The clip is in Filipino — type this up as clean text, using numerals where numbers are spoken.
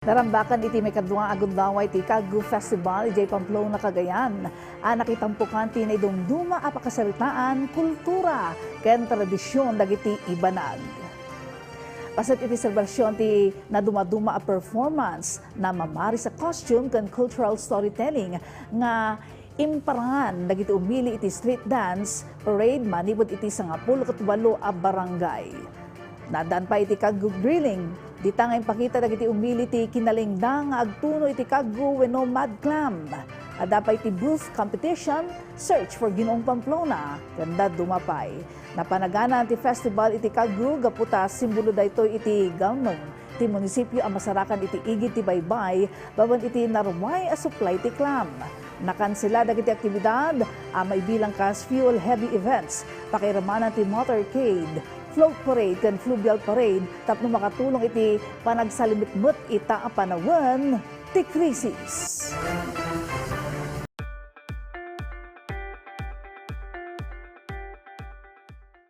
Narambakan iti may kadwang agundaway ti Kaggu Festival ijay Pamplona Cagayan. Nakitampukan ti na idumduma a pakasaritaan, kultura, ken tradisyon dagiti ibanag. Pasat iti selebrasyon ti naduma-duma a performance na mamari sa costume ken cultural storytelling nga imparangan dagiti umili iti street dance parade manibod iti 18 a barangay. Nadan pa iti Kaggu grilling. Dita nga ipakita dagiti umili ti kinalingdang nga agtuno iti Kaggu wenno Mad Clam. Adapay iti booth competition, search for Ginoong Pamplona, kanda dumapay. Napanagana ti festival iti Kaggu gaputa simbolo daytoy iti gamnong ti munisipyo ang masarakan iti igid ti baybay baban iti narumay a supply ti clam. Nakansela dagiti aktibidad may bilang kas fuel heavy events, pakiramanan ti motorcade, float parade ken fluvial parade tapno makatulong iti panagsalimutmut ita a panawen ti krisis.